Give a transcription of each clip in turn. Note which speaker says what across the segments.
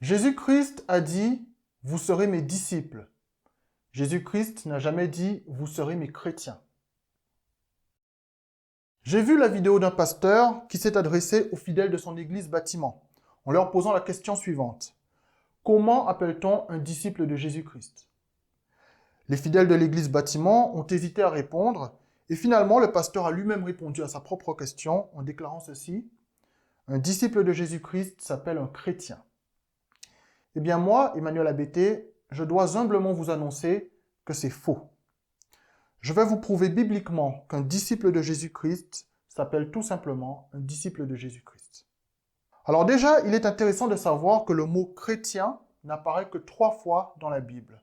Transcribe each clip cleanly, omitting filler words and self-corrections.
Speaker 1: Jésus-Christ a dit « Vous serez mes disciples ». Jésus-Christ n'a jamais dit « Vous serez mes chrétiens ». J'ai vu la vidéo d'un pasteur qui s'est adressé aux fidèles de son église bâtiment en leur posant la question suivante. Comment appelle-t-on un disciple de Jésus-Christ? Les fidèles de l'église bâtiment ont hésité à répondre et finalement le pasteur a lui-même répondu à sa propre question en déclarant ceci. Un disciple de Jésus-Christ s'appelle un chrétien. Eh bien moi, Emmanuel Abété, je dois humblement vous annoncer que c'est faux. Je vais vous prouver bibliquement qu'un disciple de Jésus-Christ s'appelle tout simplement un disciple de Jésus-Christ. Alors déjà, il est intéressant de savoir que le mot « chrétien » n'apparaît que 3 fois dans la Bible.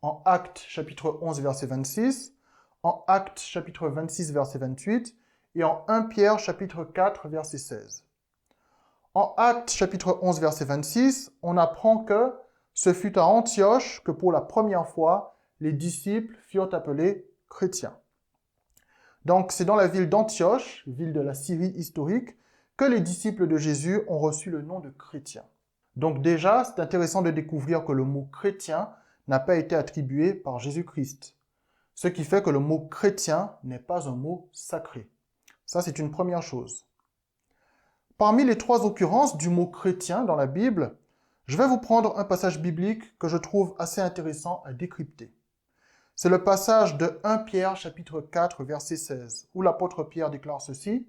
Speaker 1: En Actes chapitre 11 verset 26, en Actes chapitre 26 verset 28 et en 1 Pierre chapitre 4 verset 16. En Actes chapitre 11 verset 26, on apprend que ce fut à Antioche que pour la première fois, les disciples furent appelés chrétiens. Donc c'est dans la ville d'Antioche, ville de la Syrie historique, que les disciples de Jésus ont reçu le nom de chrétiens. Donc déjà, c'est intéressant de découvrir que le mot chrétien n'a pas été attribué par Jésus-Christ. Ce qui fait que le mot chrétien n'est pas un mot sacré. Ça, c'est une première chose. Parmi les 3 occurrences du mot chrétien dans la Bible, je vais vous prendre un passage biblique que je trouve assez intéressant à décrypter. C'est le passage de 1 Pierre chapitre 4 verset 16, où l'apôtre Pierre déclare ceci.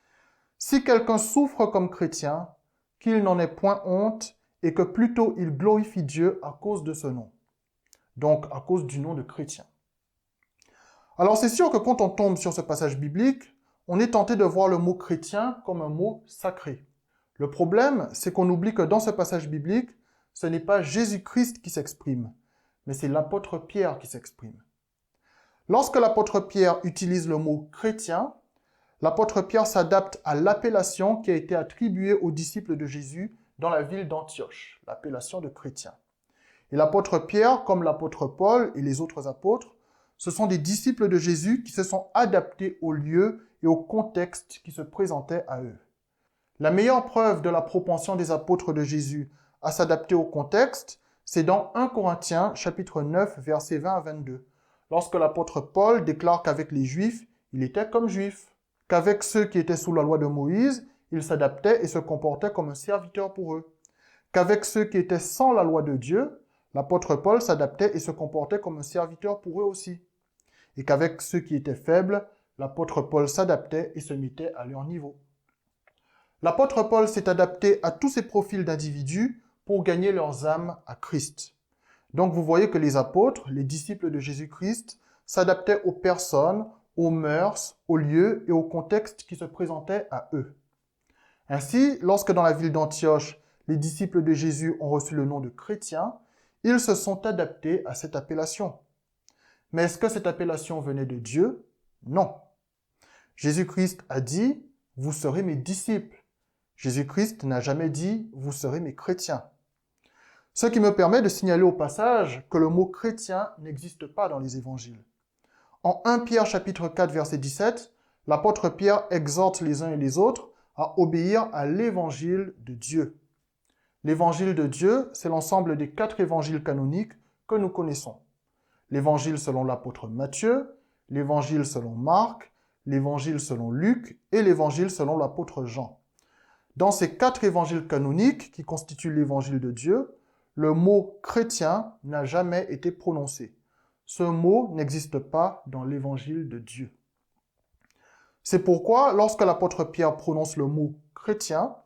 Speaker 1: « Si quelqu'un souffre comme chrétien, qu'il n'en ait point honte et que plutôt il glorifie Dieu à cause de ce nom. » Donc à cause du nom de chrétien. Alors c'est sûr que quand on tombe sur ce passage biblique, on est tenté de voir le mot chrétien comme un mot sacré. Le problème, c'est qu'on oublie que dans ce passage biblique, ce n'est pas Jésus-Christ qui s'exprime, mais c'est l'apôtre Pierre qui s'exprime. Lorsque l'apôtre Pierre utilise le mot « chrétien », l'apôtre Pierre s'adapte à l'appellation qui a été attribuée aux disciples de Jésus dans la ville d'Antioche, l'appellation de chrétien. Et l'apôtre Pierre, comme l'apôtre Paul et les autres apôtres, ce sont des disciples de Jésus qui se sont adaptés au lieu et au contexte qui se présentait à eux. La meilleure preuve de la propension des apôtres de Jésus à s'adapter au contexte, c'est dans 1 Corinthiens chapitre 9, versets 20 à 22, lorsque l'apôtre Paul déclare qu'avec les Juifs, il était comme Juif, qu'avec ceux qui étaient sous la loi de Moïse, il s'adaptait et se comportait comme un serviteur pour eux, qu'avec ceux qui étaient sans la loi de Dieu, l'apôtre Paul s'adaptait et se comportait comme un serviteur pour eux aussi, et qu'avec ceux qui étaient faibles, l'apôtre Paul s'adaptait et se mettait à leur niveau. L'apôtre Paul s'est adapté à tous ces profils d'individus pour gagner leurs âmes à Christ. Donc vous voyez que les apôtres, les disciples de Jésus-Christ, s'adaptaient aux personnes, aux mœurs, aux lieux et au contexte qui se présentaient à eux. Ainsi, lorsque dans la ville d'Antioche, les disciples de Jésus ont reçu le nom de chrétiens, ils se sont adaptés à cette appellation. Mais est-ce que cette appellation venait de Dieu? Non. Jésus-Christ a dit « Vous serez mes disciples ». Jésus-Christ n'a jamais dit « Vous serez mes chrétiens ». Ce qui me permet de signaler au passage que le mot « chrétien » n'existe pas dans les évangiles. En 1 Pierre chapitre 4 verset 17, l'apôtre Pierre exhorte les uns et les autres à obéir à l'évangile de Dieu. L'évangile de Dieu, c'est l'ensemble des 4 évangiles canoniques que nous connaissons. L'évangile selon l'apôtre Matthieu, l'évangile selon Marc, l'évangile selon Luc et l'évangile selon l'apôtre Jean. Dans ces 4 évangiles canoniques qui constituent l'évangile de Dieu, le mot « chrétien » n'a jamais été prononcé. Ce mot n'existe pas dans l'évangile de Dieu. C'est pourquoi, lorsque l'apôtre Pierre prononce le mot « chrétien »,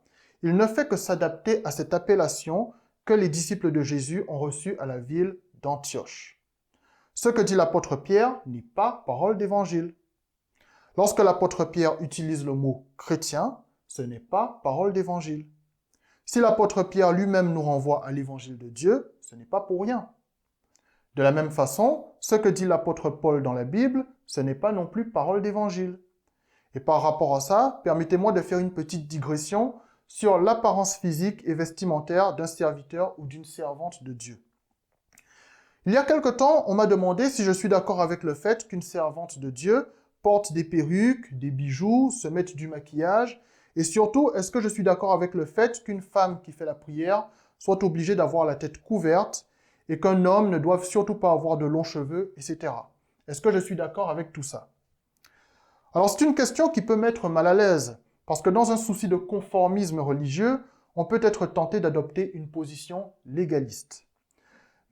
Speaker 1: il ne fait que s'adapter à cette appellation que les disciples de Jésus ont reçue à la ville d'Antioche. Ce que dit l'apôtre Pierre n'est pas parole d'évangile. Lorsque l'apôtre Pierre utilise le mot « chrétien », ce n'est pas parole d'évangile. Si l'apôtre Pierre lui-même nous renvoie à l'évangile de Dieu, ce n'est pas pour rien. De la même façon, ce que dit l'apôtre Paul dans la Bible, ce n'est pas non plus parole d'évangile. Et par rapport à ça, permettez-moi de faire une petite digression sur l'apparence physique et vestimentaire d'un serviteur ou d'une servante de Dieu. Il y a quelque temps, on m'a demandé si je suis d'accord avec le fait qu'une servante de Dieu porte des perruques, des bijoux, se mette du maquillage, et surtout, est-ce que je suis d'accord avec le fait qu'une femme qui fait la prière soit obligé d'avoir la tête couverte et qu'un homme ne doive surtout pas avoir de longs cheveux, etc. Est-ce que je suis d'accord avec tout ça? Alors c'est une question qui peut mettre mal à l'aise, parce que dans un souci de conformisme religieux, on peut être tenté d'adopter une position légaliste.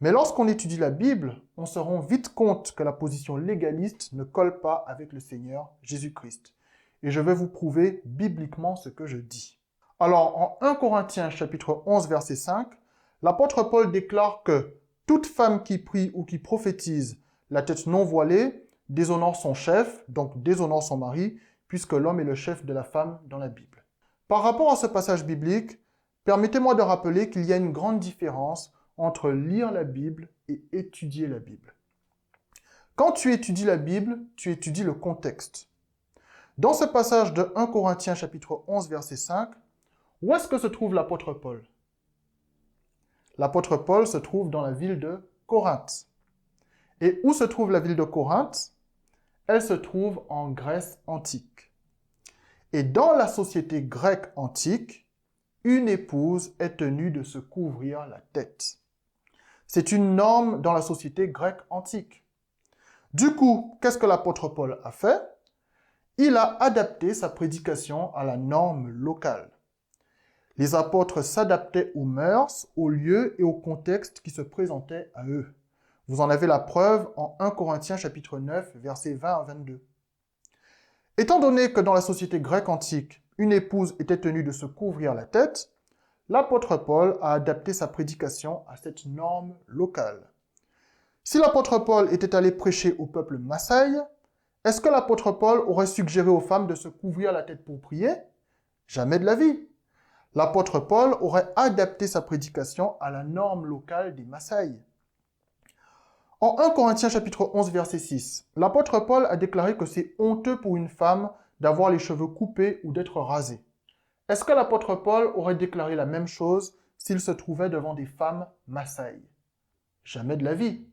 Speaker 1: Mais lorsqu'on étudie la Bible, on se rend vite compte que la position légaliste ne colle pas avec le Seigneur Jésus-Christ. Et je vais vous prouver bibliquement ce que je dis. Alors, en 1 Corinthiens chapitre 11, verset 5, l'apôtre Paul déclare que toute femme qui prie ou qui prophétise, la tête non voilée, déshonore son chef, donc déshonore son mari, puisque l'homme est le chef de la femme dans la Bible. Par rapport à ce passage biblique, permettez-moi de rappeler qu'il y a une grande différence entre lire la Bible et étudier la Bible. Quand tu étudies la Bible, tu étudies le contexte. Dans ce passage de 1 Corinthiens chapitre 11, verset 5, où est-ce que se trouve l'apôtre Paul? L'apôtre Paul se trouve dans la ville de Corinthe. Et où se trouve la ville de Corinthe? Elle se trouve en Grèce antique. Et dans la société grecque antique, une épouse est tenue de se couvrir la tête. C'est une norme dans la société grecque antique. Du coup, qu'est-ce que l'apôtre Paul a fait? Il a adapté sa prédication à la norme locale. Les apôtres s'adaptaient aux mœurs, aux lieux et au contexte qui se présentaient à eux. Vous en avez la preuve en 1 Corinthiens chapitre 9, versets 20 à 22. Étant donné que dans la société grecque antique, une épouse était tenue de se couvrir la tête, l'apôtre Paul a adapté sa prédication à cette norme locale. Si l'apôtre Paul était allé prêcher au peuple Massaï, est-ce que l'apôtre Paul aurait suggéré aux femmes de se couvrir la tête pour prier? Jamais de la vie. L'apôtre Paul aurait adapté sa prédication à la norme locale des Massaï. En 1 Corinthiens chapitre 11, verset 6, l'apôtre Paul a déclaré que c'est honteux pour une femme d'avoir les cheveux coupés ou d'être rasée. Est-ce que l'apôtre Paul aurait déclaré la même chose s'il se trouvait devant des femmes Massaï? Jamais de la vie.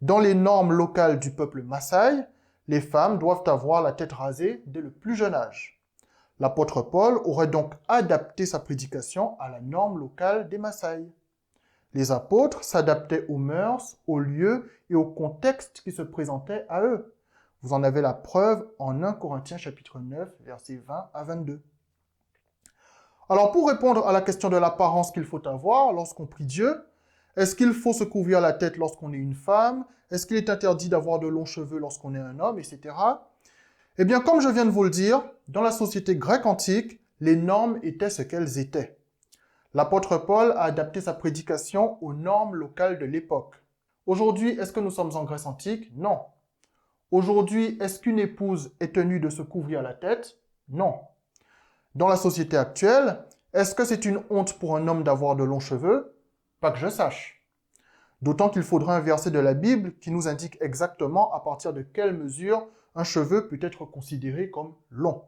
Speaker 1: Dans les normes locales du peuple Massaï, les femmes doivent avoir la tête rasée dès le plus jeune âge. L'apôtre Paul aurait donc adapté sa prédication à la norme locale des Massaï. Les apôtres s'adaptaient aux mœurs, aux lieux et au contexte qui se présentait à eux. Vous en avez la preuve en 1 Corinthiens chapitre 9, versets 20 à 22. Alors, pour répondre à la question de l'apparence qu'il faut avoir lorsqu'on prie Dieu, est-ce qu'il faut se couvrir la tête lorsqu'on est une femme? Est-ce qu'il est interdit d'avoir de longs cheveux lorsqu'on est un homme, etc. Eh bien, comme je viens de vous le dire, dans la société grecque antique, les normes étaient ce qu'elles étaient. L'apôtre Paul a adapté sa prédication aux normes locales de l'époque. Aujourd'hui, est-ce que nous sommes en Grèce antique? Non. Aujourd'hui, est-ce qu'une épouse est tenue de se couvrir la tête? Non. Dans la société actuelle, est-ce que c'est une honte pour un homme d'avoir de longs cheveux? Pas que je sache. D'autant qu'il faudra un verset de la Bible qui nous indique exactement à partir de quelle mesure un cheveu peut être considéré comme long.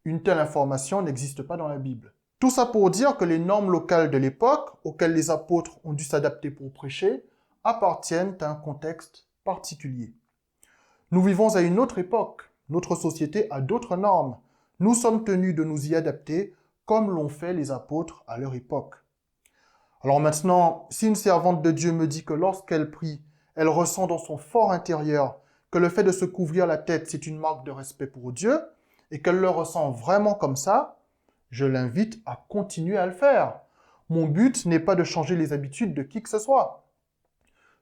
Speaker 1: Une telle information n'existe pas dans la Bible. Tout ça pour dire que les normes locales de l'époque, auxquelles les apôtres ont dû s'adapter pour prêcher, appartiennent à un contexte particulier. Nous vivons à une autre époque. Notre société a d'autres normes. Nous sommes tenus de nous y adapter comme l'ont fait les apôtres à leur époque. Alors maintenant, si une servante de Dieu me dit que lorsqu'elle prie, elle ressent dans son fort intérieur que le fait de se couvrir la tête, c'est une marque de respect pour Dieu, et qu'elle le ressent vraiment comme ça, je l'invite à continuer à le faire. Mon but n'est pas de changer les habitudes de qui que ce soit.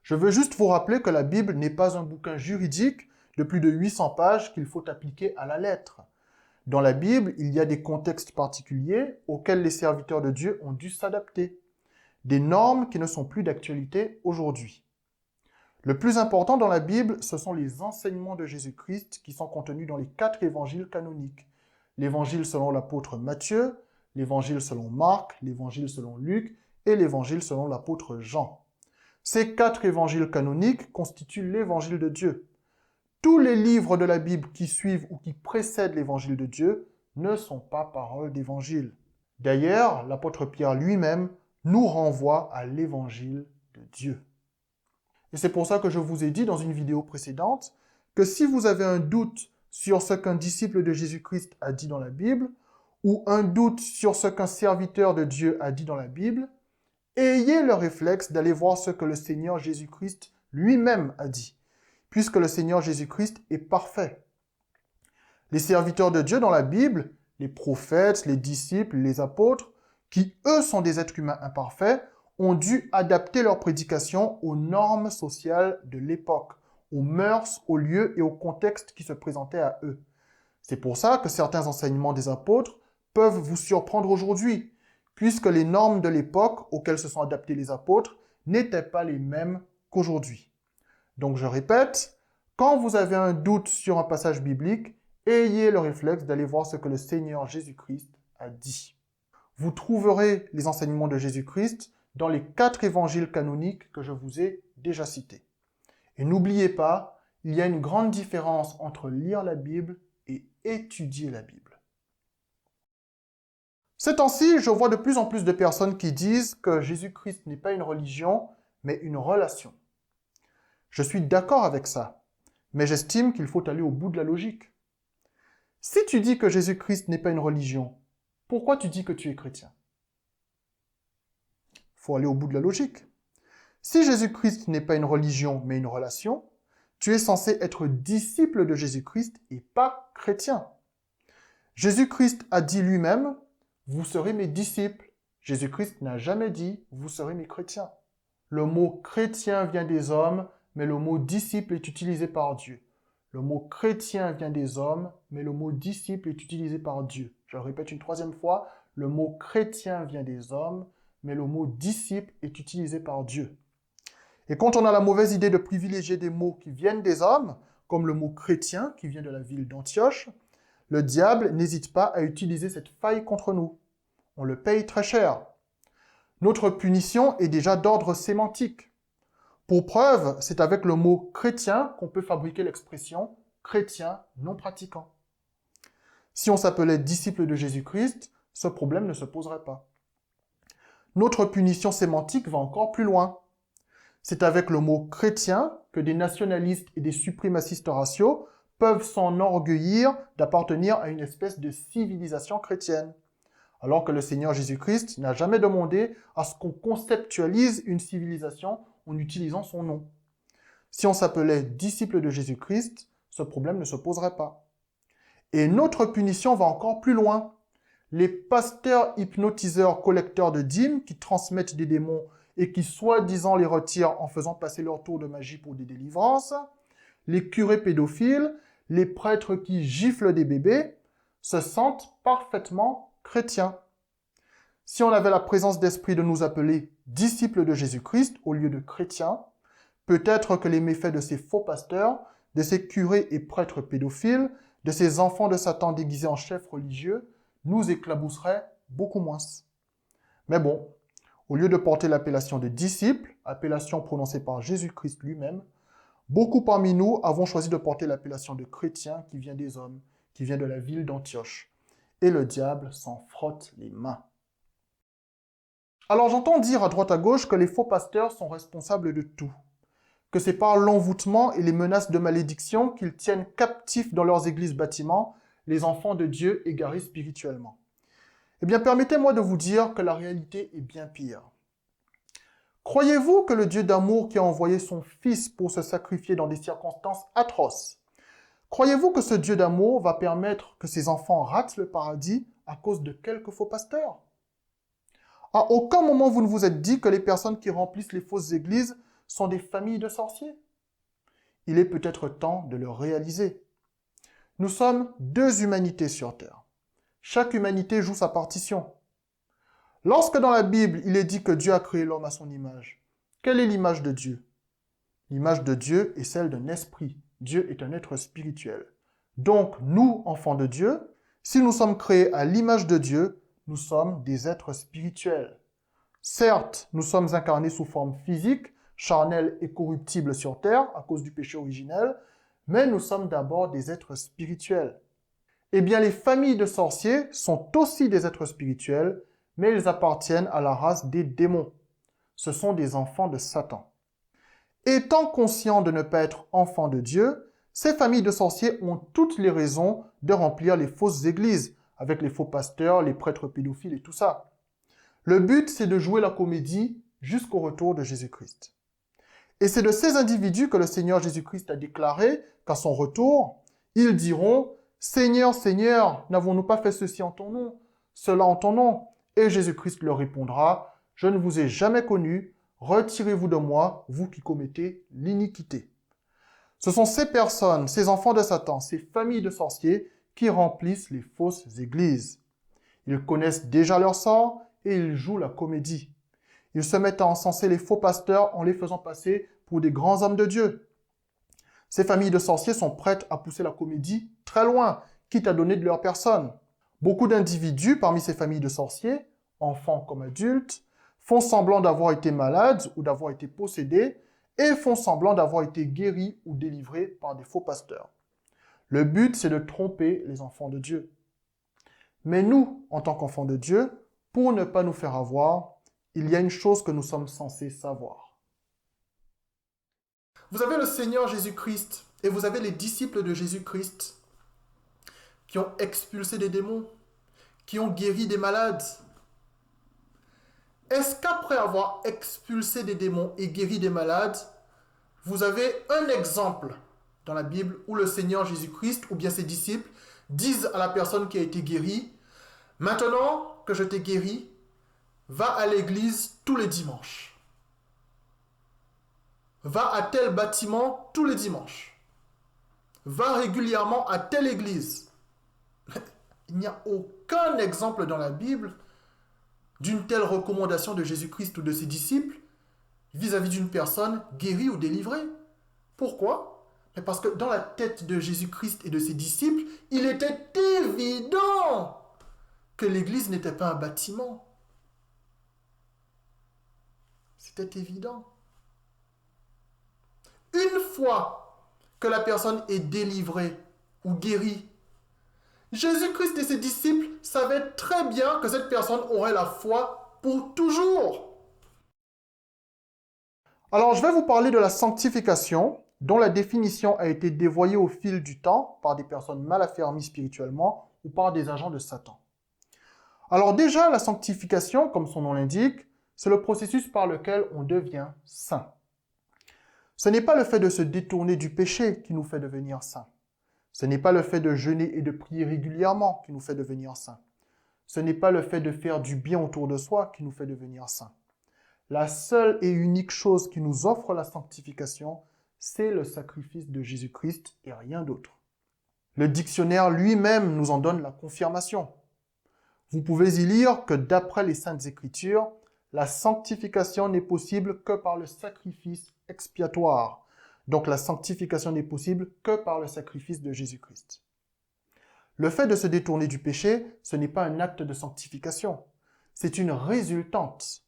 Speaker 1: Je veux juste vous rappeler que la Bible n'est pas un bouquin juridique de plus de 800 pages qu'il faut appliquer à la lettre. Dans la Bible, il y a des contextes particuliers auxquels les serviteurs de Dieu ont dû s'adapter. Des normes qui ne sont plus d'actualité aujourd'hui. Le plus important dans la Bible, ce sont les enseignements de Jésus-Christ qui sont contenus dans les 4 évangiles canoniques. L'évangile selon l'apôtre Matthieu, l'évangile selon Marc, l'évangile selon Luc et l'évangile selon l'apôtre Jean. Ces 4 évangiles canoniques constituent l'évangile de Dieu. Tous les livres de la Bible qui suivent ou qui précèdent l'évangile de Dieu ne sont pas paroles d'évangile. D'ailleurs, l'apôtre Pierre lui-même nous renvoie à l'évangile de Dieu. Et c'est pour ça que je vous ai dit dans une vidéo précédente que si vous avez un doute sur ce qu'un disciple de Jésus-Christ a dit dans la Bible, ou un doute sur ce qu'un serviteur de Dieu a dit dans la Bible, ayez le réflexe d'aller voir ce que le Seigneur Jésus-Christ lui-même a dit, puisque le Seigneur Jésus-Christ est parfait. Les serviteurs de Dieu dans la Bible, les prophètes, les disciples, les apôtres, qui eux sont des êtres humains imparfaits, ont dû adapter leur prédication aux normes sociales de l'époque, aux mœurs, aux lieux et au contexte qui se présentaient à eux. C'est pour ça que certains enseignements des apôtres peuvent vous surprendre aujourd'hui, puisque les normes de l'époque auxquelles se sont adaptés les apôtres n'étaient pas les mêmes qu'aujourd'hui. Donc je répète, quand vous avez un doute sur un passage biblique, ayez le réflexe d'aller voir ce que le Seigneur Jésus-Christ a dit. Vous trouverez les enseignements de Jésus-Christ dans les 4 évangiles canoniques que je vous ai déjà cités. Et n'oubliez pas, il y a une grande différence entre lire la Bible et étudier la Bible. Ces temps-ci, je vois de plus en plus de personnes qui disent que Jésus-Christ n'est pas une religion, mais une relation. Je suis d'accord avec ça, mais j'estime qu'il faut aller au bout de la logique. Si tu dis que Jésus-Christ n'est pas une religion, pourquoi tu dis que tu es chrétien? Il faut aller au bout de la logique. Si Jésus-Christ n'est pas une religion, mais une relation, tu es censé être disciple de Jésus-Christ et pas chrétien. Jésus-Christ a dit lui-même, « Vous serez mes disciples ». Jésus-Christ n'a jamais dit, « Vous serez mes chrétiens ». Le mot « chrétien » vient des hommes, mais le mot « disciple » est utilisé par Dieu. Le mot « chrétien » vient des hommes, mais le mot « disciple » est utilisé par Dieu. Je le répète une troisième fois, le mot « chrétien » vient des hommes, mais le mot « disciple » est utilisé par Dieu. Et quand on a la mauvaise idée de privilégier des mots qui viennent des hommes, comme le mot « chrétien » qui vient de la ville d'Antioche, le diable n'hésite pas à utiliser cette faille contre nous. On le paye très cher. Notre punition est déjà d'ordre sémantique. Pour preuve, c'est avec le mot « chrétien » qu'on peut fabriquer l'expression « chrétien non pratiquant ». Si on s'appelait disciple de Jésus-Christ, ce problème ne se poserait pas. Notre punition sémantique va encore plus loin. C'est avec le mot « chrétien » que des nationalistes et des suprémacistes raciaux peuvent s'enorgueillir d'appartenir à une espèce de civilisation chrétienne, alors que le Seigneur Jésus-Christ n'a jamais demandé à ce qu'on conceptualise une civilisation en utilisant son nom. Si on s'appelait disciple de Jésus-Christ, ce problème ne se poserait pas. Et notre punition va encore plus loin. Les pasteurs hypnotiseurs collecteurs de dîmes qui transmettent des démons et qui soi-disant les retirent en faisant passer leur tour de magie pour des délivrances, les curés pédophiles, les prêtres qui giflent des bébés, se sentent parfaitement chrétiens. Si on avait la présence d'esprit de nous appeler disciples de Jésus-Christ au lieu de chrétiens, peut-être que les méfaits de ces faux pasteurs, de ces curés et prêtres pédophiles, de ces enfants de Satan déguisés en chefs religieux, nous éclabousseraient beaucoup moins. Mais bon, au lieu de porter l'appellation de disciples, appellation prononcée par Jésus-Christ lui-même, beaucoup parmi nous avons choisi de porter l'appellation de chrétiens qui vient des hommes, qui vient de la ville d'Antioche. Et le diable s'en frotte les mains. Alors j'entends dire à droite à gauche que les faux pasteurs sont responsables de tout, que c'est par l'envoûtement et les menaces de malédiction qu'ils tiennent captifs dans leurs églises bâtiments les enfants de Dieu égarés spirituellement. Eh bien, permettez-moi de vous dire que la réalité est bien pire. Croyez-vous que le Dieu d'amour qui a envoyé son Fils pour se sacrifier dans des circonstances atroces, croyez-vous que ce Dieu d'amour va permettre que ses enfants ratent le paradis à cause de quelques faux pasteurs? À aucun moment vous ne vous êtes dit que les personnes qui remplissent les fausses églises sont des familles de sorciers. Il est peut-être temps de le réaliser. Nous sommes 2 humanités sur Terre. Chaque humanité joue sa partition. Lorsque dans la Bible, il est dit que Dieu a créé l'homme à son image, quelle est l'image de Dieu? L'image de Dieu est celle d'un esprit. Dieu est un être spirituel. Donc, nous, enfants de Dieu, si nous sommes créés à l'image de Dieu, nous sommes des êtres spirituels. Certes, nous sommes incarnés sous forme physique, charnelle et corruptible sur terre à cause du péché originel, mais nous sommes d'abord des êtres spirituels. Eh bien, les familles de sorciers sont aussi des êtres spirituels, mais ils appartiennent à la race des démons. Ce sont des enfants de Satan. Étant conscients de ne pas être enfants de Dieu, ces familles de sorciers ont toutes les raisons de remplir les fausses églises, avec les faux pasteurs, les prêtres pédophiles et tout ça. Le but, c'est de jouer la comédie jusqu'au retour de Jésus-Christ. Et c'est de ces individus que le Seigneur Jésus-Christ a déclaré qu'à son retour, ils diront « Seigneur, Seigneur, n'avons-nous pas fait ceci en ton nom, cela en ton nom ?» Et Jésus-Christ leur répondra « Je ne vous ai jamais connu, retirez-vous de moi, vous qui commettez l'iniquité. » Ce sont ces personnes, ces enfants de Satan, ces familles de sorciers qui remplissent les fausses églises. Ils connaissent déjà leur sort et ils jouent la comédie. Ils se mettent à encenser les faux pasteurs en les faisant passer pour des grands hommes de Dieu. Ces familles de sorciers sont prêtes à pousser la comédie très loin, quitte à donner de leur personne. Beaucoup d'individus parmi ces familles de sorciers, enfants comme adultes, font semblant d'avoir été malades ou d'avoir été possédés et font semblant d'avoir été guéris ou délivrés par des faux pasteurs. Le but, c'est de tromper les enfants de Dieu. Mais nous, en tant qu'enfants de Dieu, pour ne pas nous faire avoir, il y a une chose que nous sommes censés savoir. Vous avez le Seigneur Jésus-Christ et vous avez les disciples de Jésus-Christ qui ont expulsé des démons, qui ont guéri des malades. Est-ce qu'après avoir expulsé des démons et guéri des malades, vous avez un exemple dans la Bible où le Seigneur Jésus-Christ ou bien ses disciples disent à la personne qui a été guérie « Maintenant que je t'ai guéri, va à l'église tous les dimanches. Va à tel bâtiment tous les dimanches. Va régulièrement à telle église. » Il n'y a aucun exemple dans la Bible d'une telle recommandation de Jésus-Christ ou de ses disciples vis-à-vis d'une personne guérie ou délivrée. Pourquoi? Mais parce que dans la tête de Jésus-Christ et de ses disciples, il était évident que l'église n'était pas un bâtiment. C'était évident. Une fois que la personne est délivrée ou guérie, Jésus-Christ et ses disciples savaient très bien que cette personne aurait la foi pour toujours. Alors, je vais vous parler de la sanctification, dont la définition a été dévoyée au fil du temps par des personnes mal affermies spirituellement ou par des agents de Satan. Alors déjà, la sanctification, comme son nom l'indique, c'est le processus par lequel on devient saint. Ce n'est pas le fait de se détourner du péché qui nous fait devenir saint. Ce n'est pas le fait de jeûner et de prier régulièrement qui nous fait devenir saint. Ce n'est pas le fait de faire du bien autour de soi qui nous fait devenir saint. La seule et unique chose qui nous offre la sanctification, c'est le sacrifice de Jésus-Christ et rien d'autre. Le dictionnaire lui-même nous en donne la confirmation. Vous pouvez y lire que d'après les Saintes Écritures, la sanctification n'est possible que par le sacrifice expiatoire. Donc la sanctification n'est possible que par le sacrifice de Jésus-Christ. Le fait de se détourner du péché, ce n'est pas un acte de sanctification. C'est une résultante.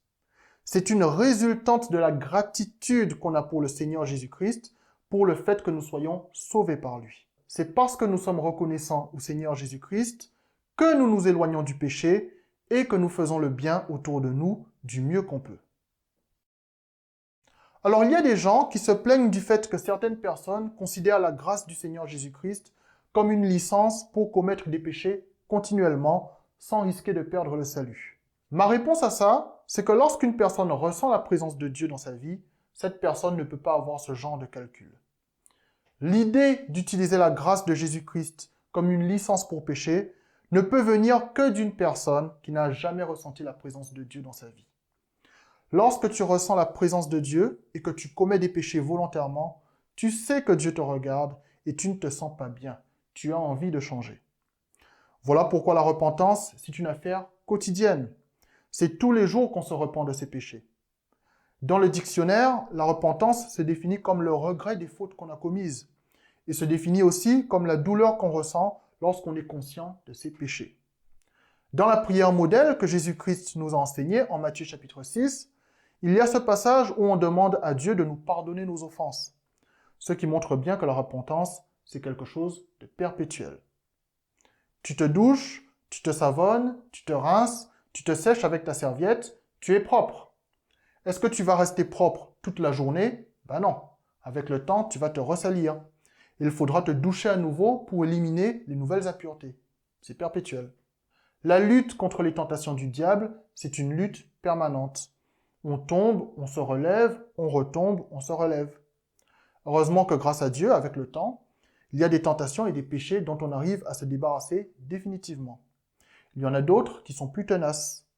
Speaker 1: C'est une résultante de la gratitude qu'on a pour le Seigneur Jésus-Christ, pour le fait que nous soyons sauvés par lui. C'est parce que nous sommes reconnaissants au Seigneur Jésus-Christ que nous nous éloignons du péché et que nous faisons le bien autour de nous du mieux qu'on peut. Alors, il y a des gens qui se plaignent du fait que certaines personnes considèrent la grâce du Seigneur Jésus-Christ comme une licence pour commettre des péchés continuellement sans risquer de perdre le salut. Ma réponse à ça, c'est que lorsqu'une personne ressent la présence de Dieu dans sa vie, cette personne ne peut pas avoir ce genre de calcul. L'idée d'utiliser la grâce de Jésus-Christ comme une licence pour pécher ne peut venir que d'une personne qui n'a jamais ressenti la présence de Dieu dans sa vie. Lorsque tu ressens la présence de Dieu et que tu commets des péchés volontairement, tu sais que Dieu te regarde et tu ne te sens pas bien. Tu as envie de changer. Voilà pourquoi la repentance, c'est une affaire quotidienne. C'est tous les jours qu'on se repent de ses péchés. Dans le dictionnaire, la repentance se définit comme le regret des fautes qu'on a commises et se définit aussi comme la douleur qu'on ressent lorsqu'on est conscient de ses péchés. Dans la prière modèle que Jésus-Christ nous a enseignée en Matthieu chapitre 6, il y a ce passage où on demande à Dieu de nous pardonner nos offenses, ce qui montre bien que la repentance, c'est quelque chose de perpétuel. Tu te douches, tu te savonnes, tu te rinces, tu te sèches avec ta serviette, tu es propre. Est-ce que tu vas rester propre toute la journée? Ben non. Avec le temps, tu vas te ressalir. Il faudra te doucher à nouveau pour éliminer les nouvelles impuretés. C'est perpétuel. La lutte contre les tentations du diable, c'est une lutte permanente. On tombe, on se relève, on retombe, on se relève. Heureusement que grâce à Dieu, avec le temps, il y a des tentations et des péchés dont on arrive à se débarrasser définitivement. Il y en a d'autres qui sont plus tenaces.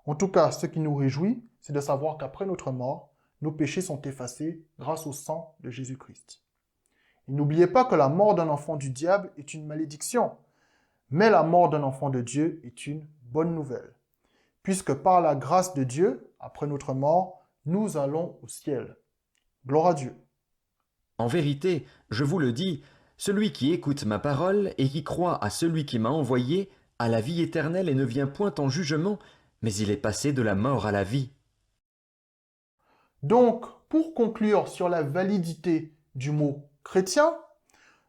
Speaker 1: En tout cas, ce qui nous réjouit, c'est de savoir qu'après notre mort, nos péchés sont effacés grâce au sang de Jésus-Christ. Et n'oubliez pas que la mort d'un enfant du diable est une malédiction, mais la mort d'un enfant de Dieu est une bonne nouvelle, puisque par la grâce de Dieu, après notre mort, nous allons au ciel. Gloire à Dieu.
Speaker 2: En vérité, je vous le dis, celui qui écoute ma parole et qui croit à celui qui m'a envoyé a la vie éternelle et ne vient point en jugement, mais il est passé de la mort à la vie.
Speaker 1: Donc, pour conclure sur la validité du mot chrétien,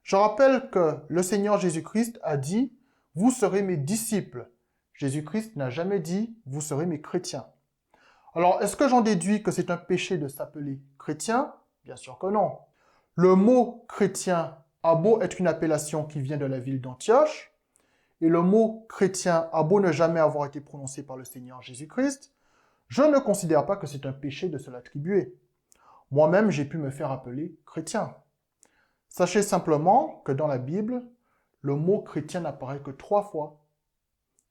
Speaker 1: je rappelle que le Seigneur Jésus-Christ a dit « Vous serez mes disciples ». Jésus-Christ n'a jamais dit « Vous serez mes chrétiens ». Alors, est-ce que j'en déduis que c'est un péché de s'appeler chrétien? Bien sûr que non. Le mot chrétien a beau être une appellation qui vient de la ville d'Antioche, et le mot chrétien a beau ne jamais avoir été prononcé par le Seigneur Jésus-Christ, je ne considère pas que c'est un péché de se l'attribuer. Moi-même, j'ai pu me faire appeler chrétien. Sachez simplement que dans la Bible, le mot chrétien n'apparaît que 3 fois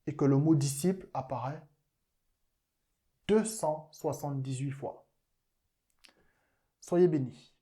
Speaker 1: et que le mot disciple apparaît 278 fois. Soyez bénis.